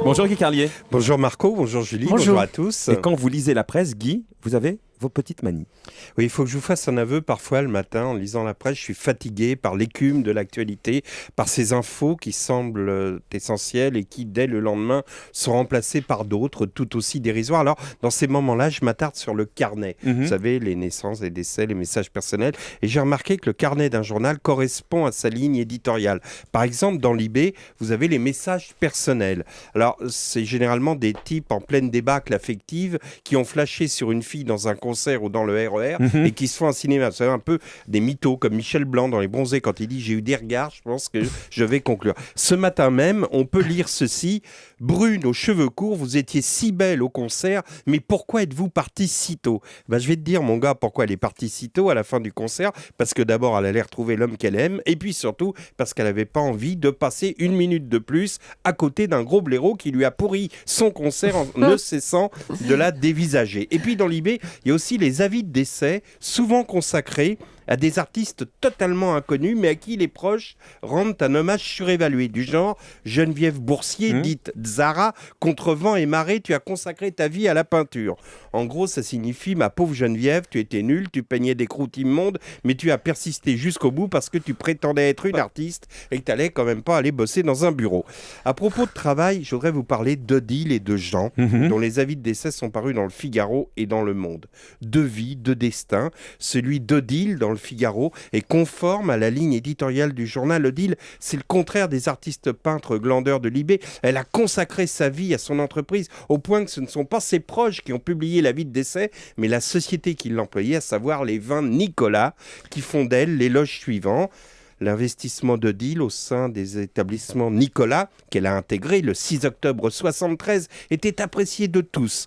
Bonjour Guy Carlier. Bonjour Marco, bonjour Julie, bonjour à tous. Et quand vous lisez la presse, Guy, vous avez vos petites manies. Oui, il faut que je vous fasse un aveu. Parfois, le matin, en lisant la presse, je suis fatigué par l'écume de l'actualité, par ces infos qui semblent essentielles et qui, dès le lendemain, sont remplacées par d'autres tout aussi dérisoires. Alors, dans ces moments-là, je m'attarde sur le carnet. Vous savez, les naissances, les décès, les messages personnels. Et j'ai remarqué que le carnet d'un journal correspond à sa ligne éditoriale. Par exemple, dans l'IB, vous avez les messages personnels. Alors, c'est généralement des types en pleine débâcle affective qui ont flashé sur une fille dans un concert ou dans le RER et qui se font un cinéma. Vous savez, un peu des mythos comme Michel Blanc dans Les Bronzés quand il dit « J'ai eu des regards, je pense que je vais conclure ». Ce matin même, on peut lire ceci. « Brune aux cheveux courts, vous étiez si belle au concert, mais pourquoi êtes-vous partie si tôt ?» Je vais te dire, mon gars, pourquoi elle est partie si tôt à la fin du concert. Parce que d'abord, elle allait retrouver l'homme qu'elle aime et puis surtout, parce qu'elle n'avait pas envie de passer une minute de plus à côté d'un gros blaireau qui lui a pourri son concert en ne cessant de la dévisager. Et puis dans l'IB, il y a aussi les avis de décès, souvent consacrés à des artistes totalement inconnus, mais à qui les proches rendent un hommage surévalué, du genre Geneviève Boursier, dite Zara, contre vent et marée, tu as consacré ta vie à la peinture. En gros, ça signifie, ma pauvre Geneviève, tu étais nulle, tu peignais des croûtes immondes, mais tu as persisté jusqu'au bout parce que tu prétendais être une artiste et que tu n'allais quand même pas aller bosser dans un bureau. À propos de travail, je voudrais vous parler d'Odile et de Jean, dont les avis de décès sont parus dans le Figaro et dans Le Monde. Deux vies, deux destins. Celui d'Odile, dans le Figaro, est conforme à la ligne éditoriale du journal. Odile, c'est le contraire des artistes peintres glandeurs de l'IB. Elle a consacré sa vie à son entreprise, au point que ce ne sont pas ses proches qui ont publié l'avis de décès, mais la société qui l'employait, à savoir les vins Nicolas, qui font d'elle l'éloge suivant. L'investissement d'Odile au sein des établissements Nicolas, qu'elle a intégré le 6 octobre 1973, était apprécié de tous.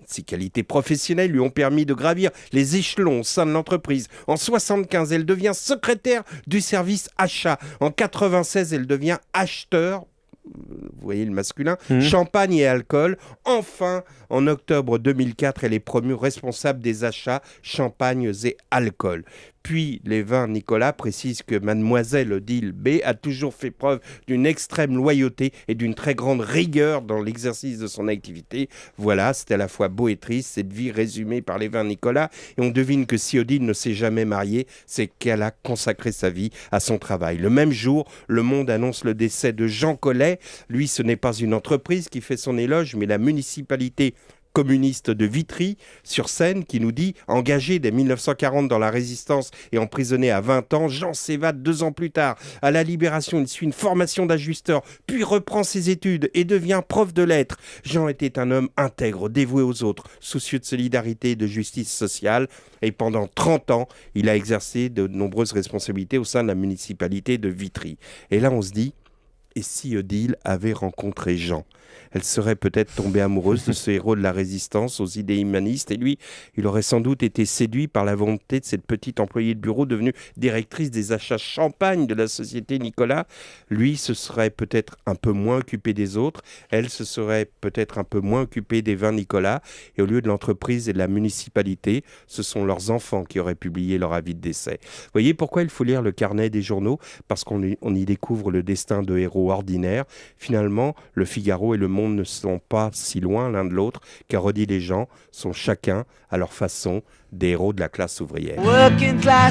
Ses qualités professionnelles lui ont permis de gravir les échelons au sein de l'entreprise. En 1975, elle devient secrétaire du service achat. En 1996, elle devient acheteur. Vous voyez le masculin, champagne et alcool. Enfin, en octobre 2004, elle est promue responsable des achats champagnes et alcool. Puis, les vins Nicolas précisent que mademoiselle Odile B a toujours fait preuve d'une extrême loyauté et d'une très grande rigueur dans l'exercice de son activité. Voilà, c'est à la fois beau et triste, cette vie résumée par les vins Nicolas. Et on devine que si Odile ne s'est jamais mariée, c'est qu'elle a consacré sa vie à son travail. Le même jour, Le Monde annonce le décès de Jean Collet. Lui, ce n'est pas une entreprise qui fait son éloge, mais la municipalité communiste de Vitry-sur-Seine qui nous dit « Engagé dès 1940 dans la résistance et emprisonné à 20 ans, Jean s'évade 2 ans plus tard. À la Libération, il suit une formation d'ajusteur, puis reprend ses études et devient prof de lettres. Jean était un homme intègre, dévoué aux autres, soucieux de solidarité et de justice sociale. Et pendant 30 ans, il a exercé de nombreuses responsabilités au sein de la municipalité de Vitry. » Et là, on se dit « Et si Odile avait rencontré Jean ? Elle serait peut-être tombée amoureuse de ce héros de la résistance aux idées humanistes et lui, il aurait sans doute été séduit par la volonté de cette petite employée de bureau devenue directrice des achats champagne de la société Nicolas. Lui se serait peut-être un peu moins occupé des autres, elle se serait peut-être un peu moins occupée des vins Nicolas et au lieu de l'entreprise et de la municipalité, ce sont leurs enfants qui auraient publié leur avis de décès. Vous voyez pourquoi il faut lire le carnet des journaux ? Parce qu'on y découvre le destin de héros ordinaires. Finalement, le Figaro et le Monde ne sont pas si loin l'un de l'autre, car Odile et Jean sont chacun, à leur façon, des héros de la classe ouvrière. Merci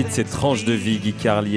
de cette tranche de vie, Guy Carlier.